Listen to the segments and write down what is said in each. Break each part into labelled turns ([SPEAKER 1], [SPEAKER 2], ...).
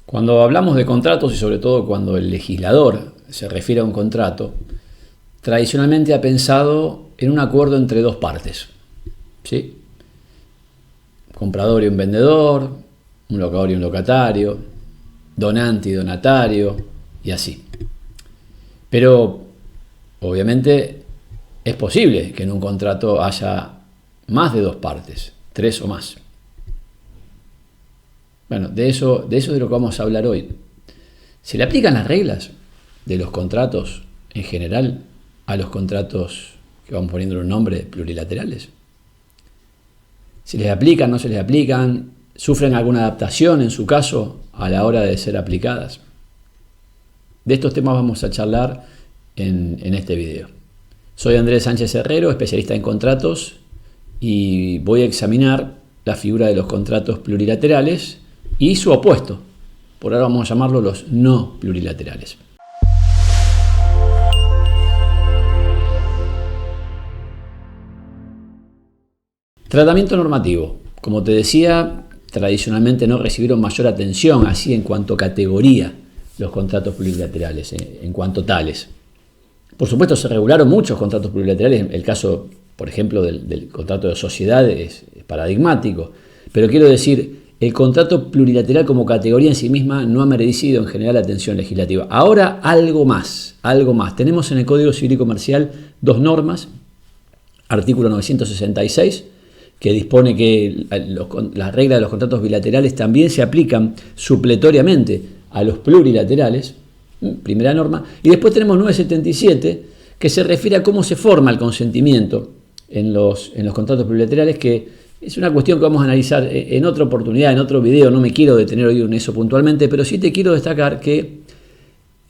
[SPEAKER 1] Cuando hablamos de contratos y sobre todo cuando el legislador se refiere a un contrato, tradicionalmente ha pensado en un acuerdo entre dos partes, ¿sí? Comprador y un vendedor, un locador y un locatario, donante y donatario, y así. Pero obviamente es posible que en un contrato haya más de dos partes, tres o más. Bueno, de eso es de lo que vamos a hablar hoy. ¿Se le aplican las reglas de los contratos en general a los contratos que vamos poniendo un nombre, plurilaterales? ¿Se les aplican, no se les aplican? ¿Sufren alguna adaptación en su caso a la hora de ser aplicadas? De estos temas vamos a charlar en este video. Soy Andrés Sánchez Herrero, especialista en contratos, y voy a examinar la figura de los contratos plurilaterales y su opuesto. Por ahora vamos a llamarlo los no plurilaterales. Tratamiento normativo. Como te decía, tradicionalmente no recibieron mayor atención así en cuanto a categoría los contratos plurilaterales, en cuanto tales. Por supuesto, se regularon muchos contratos plurilaterales. El caso, por ejemplo, del contrato de sociedad es paradigmático. Pero quiero decir, el contrato plurilateral como categoría en sí misma no ha merecido en general atención legislativa. Ahora algo más. Tenemos en el Código Civil y Comercial dos normas. Artículo 966, que dispone que las reglas de los contratos bilaterales también se aplican supletoriamente a los plurilaterales. Primera norma. Y después tenemos 977, que se refiere a cómo se forma el consentimiento en los contratos plurilaterales, que es una cuestión que vamos a analizar en otra oportunidad, en otro video. No me quiero detener hoy en eso puntualmente, pero sí te quiero destacar que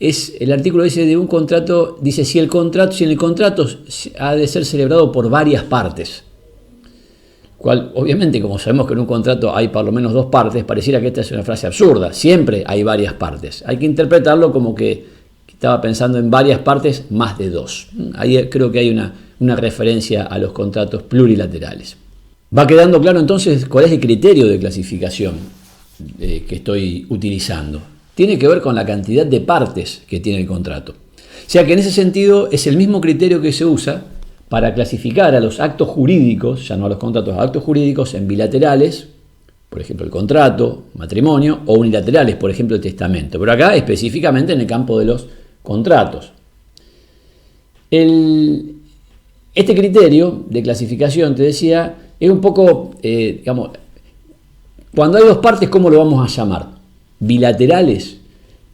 [SPEAKER 1] el artículo dice de un contrato, dice si en el contrato ha de ser celebrado por varias partes. Cual, obviamente, como sabemos que en un contrato hay por lo menos dos partes, pareciera que esta es una frase absurda. Siempre hay varias partes. Hay que interpretarlo como que estaba pensando en varias partes más de dos. Ahí creo que hay una referencia a los contratos plurilaterales. Va quedando claro entonces cuál es el criterio de clasificación que estoy utilizando. Tiene que ver con la cantidad de partes que tiene el contrato. O sea que en ese sentido es el mismo criterio que se usa para clasificar a los actos jurídicos, ya no a los contratos, a actos jurídicos en bilaterales, por ejemplo el contrato, matrimonio, o unilaterales, por ejemplo el testamento. Pero acá específicamente en el campo de los contratos. Este criterio de clasificación, te decía, es un poco, cuando hay dos partes, ¿cómo lo vamos a llamar? ¿Bilaterales?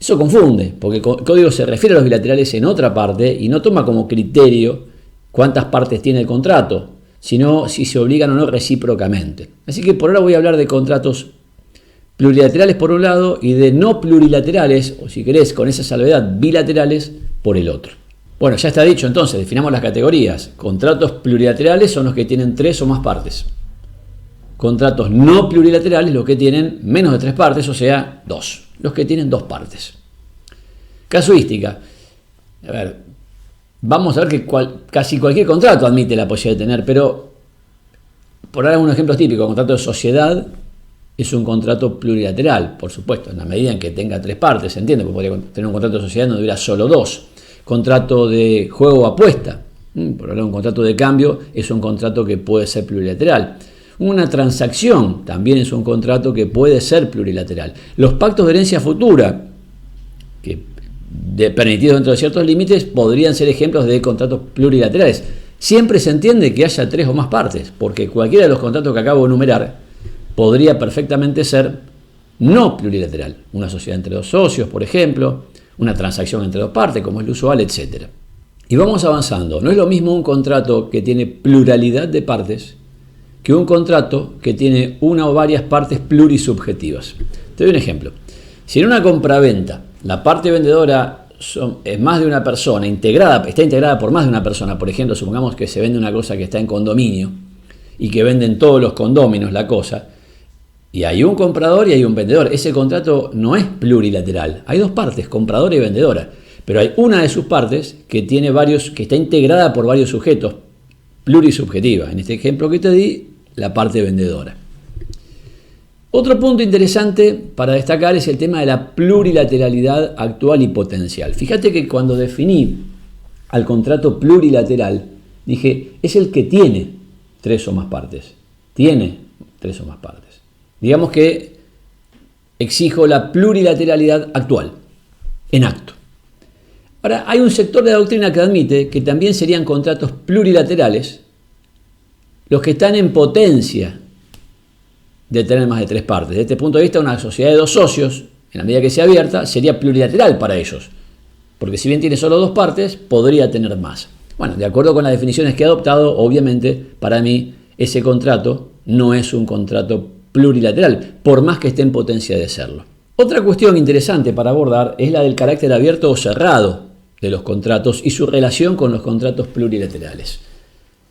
[SPEAKER 1] Eso confunde, porque el código se refiere a los bilaterales en otra parte y no toma como criterio cuántas partes tiene el contrato, sino si se obligan o no recíprocamente. Así que por ahora voy a hablar de contratos plurilaterales por un lado y de no plurilaterales, o si querés, con esa salvedad, bilaterales por el otro. Bueno, ya está dicho entonces, definamos las categorías. Contratos plurilaterales son los que tienen tres o más partes. Contratos no plurilaterales los que tienen menos de tres partes, o sea, dos. Los que tienen dos partes. Casuística. A ver, vamos a ver que casi cualquier contrato admite la posibilidad de tener, pero por dar algunos ejemplos típicos, contrato de sociedad es un contrato plurilateral, por supuesto, en la medida en que tenga tres partes, ¿se entiende? Porque podría tener un contrato de sociedad donde hubiera solo dos. Contrato de juego o apuesta, por hablar de un contrato de cambio, es un contrato que puede ser plurilateral. Una transacción también es un contrato que puede ser plurilateral. Los pactos de herencia futura, que permitidos dentro de ciertos límites, podrían ser ejemplos de contratos plurilaterales. Siempre se entiende que haya tres o más partes, porque cualquiera de los contratos que acabo de enumerar podría perfectamente ser no plurilateral. Una sociedad entre dos socios, por ejemplo, una transacción entre dos partes, como es lo usual, etc. Y vamos avanzando. No es lo mismo un contrato que tiene pluralidad de partes que un contrato que tiene una o varias partes plurisubjetivas. Te doy un ejemplo. Si en una compraventa la parte vendedora es más de una persona, está integrada por más de una persona, por ejemplo, supongamos que se vende una cosa que está en condominio y que venden todos los condóminos la cosa, y hay un comprador y hay un vendedor. Ese contrato no es plurilateral. Hay dos partes, compradora y vendedora. Pero hay una de sus partes que está integrada por varios sujetos, plurisubjetiva. En este ejemplo que te di, la parte vendedora. Otro punto interesante para destacar es el tema de la plurilateralidad actual y potencial. Fíjate que cuando definí al contrato plurilateral, dije, es el que tiene 3 o más partes. Tiene 3 o más partes. Digamos que exijo la plurilateralidad actual, en acto. Ahora, hay un sector de la doctrina que admite que también serían contratos plurilaterales los que están en potencia de tener más de 3 partes. Desde este punto de vista, una sociedad de 2 socios, en la medida que sea abierta, sería plurilateral para ellos. Porque si bien tiene solo 2 partes, podría tener más. Bueno, de acuerdo con las definiciones que he adoptado, obviamente, para mí, ese contrato no es un contrato plurilateral, por más que esté en potencia de serlo. Otra cuestión interesante para abordar es la del carácter abierto o cerrado de los contratos y su relación con los contratos plurilaterales.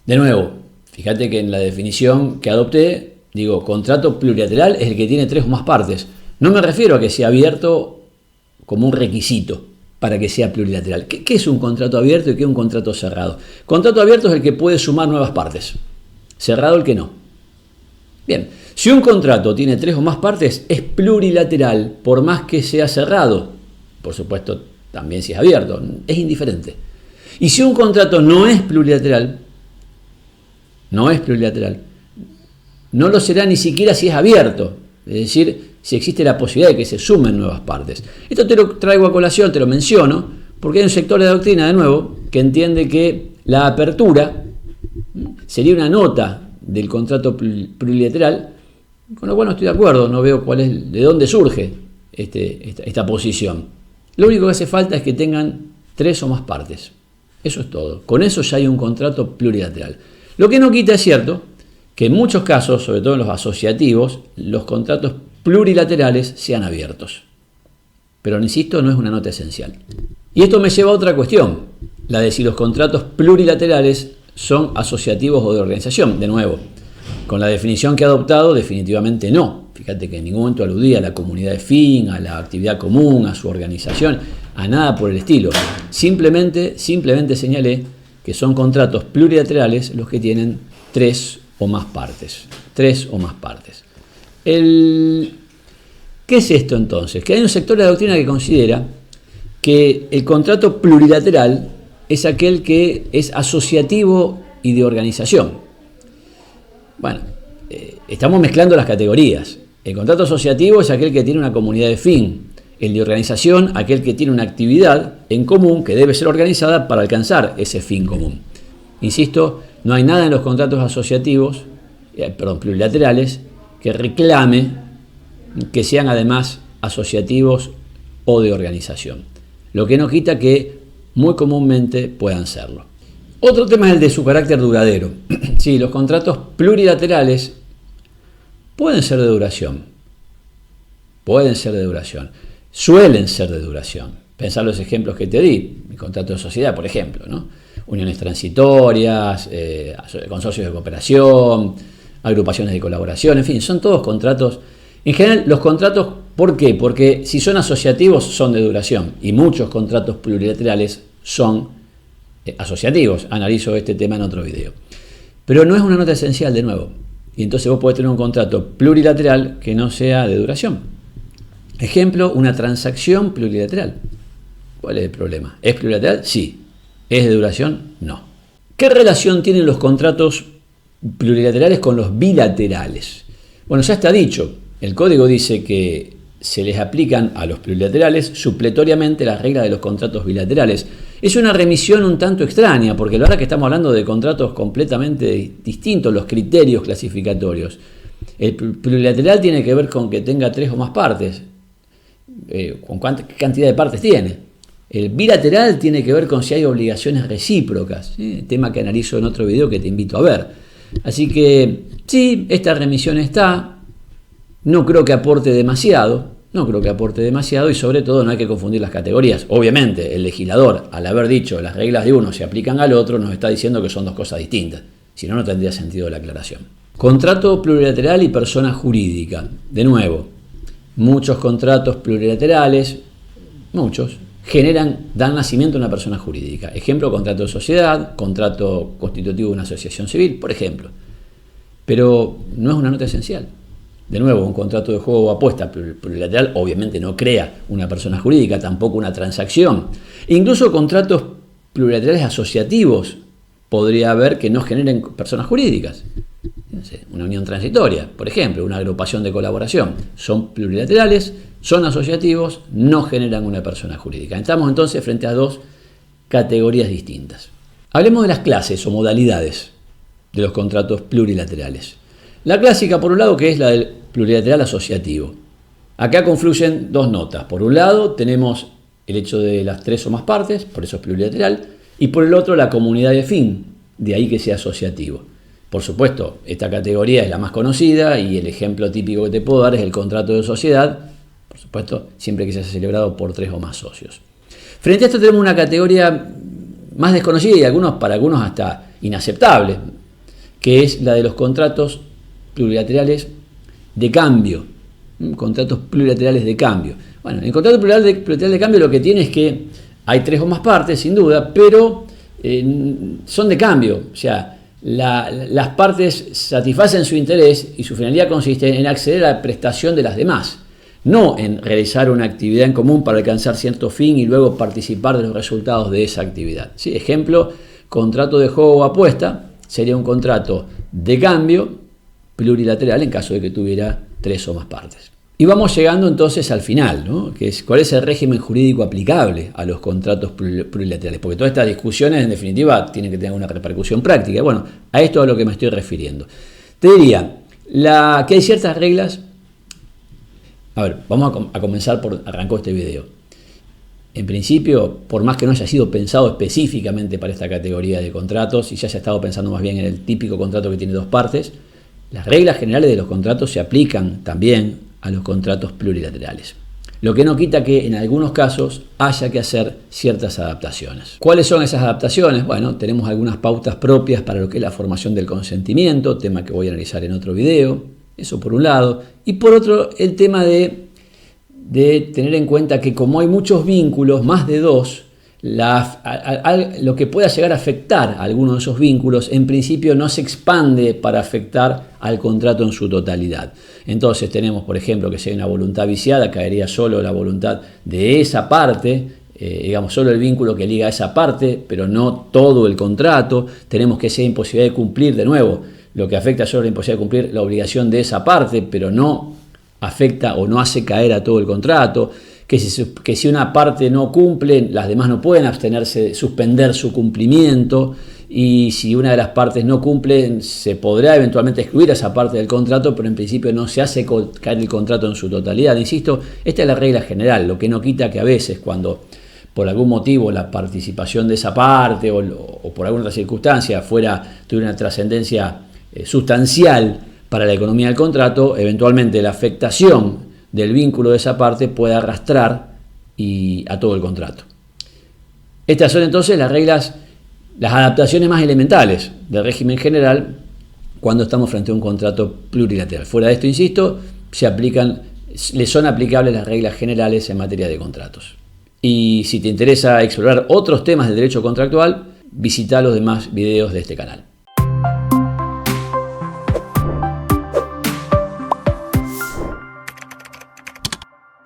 [SPEAKER 1] De nuevo, fíjate que en la definición que adopté, digo, contrato plurilateral es el que tiene 3 o más partes. No me refiero a que sea abierto como un requisito para que sea plurilateral. ¿Qué es un contrato abierto y qué es un contrato cerrado? Contrato abierto es el que puede sumar nuevas partes. Cerrado el que no. Bien, si un contrato tiene 3 o más partes, es plurilateral, por más que sea cerrado. Por supuesto, también si es abierto, es indiferente. Y si un contrato no es plurilateral, no lo será ni siquiera si es abierto, es decir, si existe la posibilidad de que se sumen nuevas partes. Esto te lo traigo a colación, te lo menciono, porque hay un sector de la doctrina, de nuevo, que entiende que la apertura sería una nota del contrato plurilateral, con lo cual no estoy de acuerdo, no veo de dónde surge esta posición. Lo único que hace falta es que tengan 3 o más partes. Eso es todo. Con eso ya hay un contrato plurilateral. Lo que no quita, es cierto, que en muchos casos, sobre todo en los asociativos, los contratos plurilaterales sean abiertos. Pero, insisto, no es una nota esencial. Y esto me lleva a otra cuestión, la de si los contratos plurilaterales son asociativos o de organización. De nuevo, con la definición que he adoptado, definitivamente no. Fíjate que en ningún momento aludía a la comunidad de fin, a la actividad común, a su organización, a nada por el estilo. Simplemente señalé que son contratos plurilaterales los que tienen 3 o más partes. 3 o más partes. ¿Qué es esto entonces? Que hay un sector de la doctrina que considera que el contrato plurilateral es aquel que es asociativo y de organización. Bueno, estamos mezclando las categorías. El contrato asociativo es aquel que tiene una comunidad de fin. El de organización, aquel que tiene una actividad en común que debe ser organizada para alcanzar ese fin común. Insisto, no hay nada en los contratos asociativos, plurilaterales, que reclame que sean además asociativos o de organización. Lo que no quita que muy comúnmente puedan serlo. Otro tema es el de su carácter duradero. Sí, los contratos plurilaterales pueden ser de duración. Suelen ser de duración. Pensar los ejemplos que te di. Mi contrato de sociedad, por ejemplo, ¿no? Uniones transitorias, consorcios de cooperación, agrupaciones de colaboración, en fin, son todos contratos. En general, los contratos, ¿por qué? Porque si son asociativos, son de duración. Y muchos contratos plurilaterales son asociativos. Analizo este tema en otro video. Pero no es una nota esencial, de nuevo. Y entonces vos podés tener un contrato plurilateral que no sea de duración. Ejemplo, una transacción plurilateral. ¿Cuál es el problema? ¿Es plurilateral? Sí. ¿Es de duración? No. ¿Qué relación tienen los contratos plurilaterales con los bilaterales? Bueno, ya está dicho. El código dice que se les aplican a los plurilaterales supletoriamente las reglas de los contratos bilaterales. Es una remisión un tanto extraña, porque la verdad que estamos hablando de contratos completamente distintos, los criterios clasificatorios. El plurilateral tiene que ver con que tenga 3 o más partes. ¿Con qué cantidad de partes tiene? El bilateral tiene que ver con si hay obligaciones recíprocas, ¿sí? Tema que analizo en otro video que te invito a ver. Así que sí, esta remisión está, no creo que aporte demasiado y sobre todo no hay que confundir las categorías. Obviamente el legislador, al haber dicho las reglas de uno se aplican al otro, nos está diciendo que son dos cosas distintas, si no, no tendría sentido la aclaración. Contrato plurilateral y persona jurídica. De nuevo, muchos contratos plurilaterales, dan nacimiento a una persona jurídica. Ejemplo, contrato de sociedad, contrato constitutivo de una asociación civil, por ejemplo. Pero no es una nota esencial. De nuevo, un contrato de juego o apuesta plurilateral obviamente no crea una persona jurídica, tampoco una transacción. Incluso contratos plurilaterales asociativos podría haber que no generen personas jurídicas. No sé, una unión transitoria, por ejemplo, una agrupación de colaboración. Son plurilaterales, son asociativos, no generan una persona jurídica. Estamos entonces frente a dos categorías distintas. Hablemos de las clases o modalidades de los contratos plurilaterales. La clásica, por un lado, que es la del plurilateral asociativo. Acá confluyen dos notas. Por un lado tenemos el hecho de las tres o más partes, por eso es plurilateral, y por el otro la comunidad de fin, de ahí que sea asociativo. Por supuesto, esta categoría es la más conocida y el ejemplo típico que te puedo dar es el contrato de sociedad, por supuesto, siempre que se haya celebrado por tres o más socios. Frente a esto tenemos una categoría más desconocida y para algunos hasta inaceptable, que es la de los contratos plurilaterales de cambio. Contratos plurilaterales de cambio. Bueno, el contrato plurilateral de cambio lo que tiene es que hay tres o más partes, sin duda, pero son de cambio. O sea, las partes satisfacen su interés y su finalidad consiste en acceder a la prestación de las demás, no en realizar una actividad en común para alcanzar cierto fin y luego participar de los resultados de esa actividad. ¿Sí? Ejemplo, contrato de juego o apuesta sería un contrato de cambio plurilateral en caso de que tuviera tres o más partes. Y vamos llegando entonces al final, ¿no? Que es cuál es el régimen jurídico aplicable a los contratos plurilaterales, porque todas estas discusiones en definitiva tienen que tener una repercusión práctica. Bueno, a esto es a lo que me estoy refiriendo. Te diría que hay ciertas reglas. A ver, vamos a comenzar arrancó este video. En principio, por más que no haya sido pensado específicamente para esta categoría de contratos y se haya estado pensando más bien en el típico contrato que tiene dos partes, las reglas generales de los contratos se aplican también a los contratos plurilaterales. Lo que no quita que en algunos casos haya que hacer ciertas adaptaciones. ¿Cuáles son esas adaptaciones? Bueno, tenemos algunas pautas propias para lo que es la formación del consentimiento, tema que voy a analizar en otro video, eso por un lado. Y por otro, el tema de tener en cuenta que como hay muchos vínculos, más de dos, lo que pueda llegar a afectar a alguno de esos vínculos, en principio no se expande para afectar al contrato en su totalidad. Entonces tenemos, por ejemplo, que si hay una voluntad viciada, caería solo la voluntad de esa parte, digamos, solo el vínculo que liga a esa parte, pero no todo el contrato. Tenemos que si hay imposibilidad de cumplir, de nuevo, lo que afecta solo la imposibilidad de cumplir la obligación de esa parte, pero no afecta o no hace caer a todo el contrato. Que si una parte no cumple, las demás no pueden abstenerse de suspender su cumplimiento, y si una de las partes no cumple, se podrá eventualmente excluir a esa parte del contrato, pero en principio no se hace caer el contrato en su totalidad. Insisto, esta es la regla general, lo que no quita que a veces cuando por algún motivo la participación de esa parte o por alguna otra circunstancia tuviera una trascendencia sustancial para la economía del contrato, eventualmente la afectación del vínculo de esa parte puede arrastrar a todo el contrato. Estas son entonces las reglas, las adaptaciones más elementales del régimen general cuando estamos frente a un contrato plurilateral. Fuera de esto, insisto, le son aplicables las reglas generales en materia de contratos. Y si te interesa explorar otros temas del derecho contractual, visita los demás videos de este canal.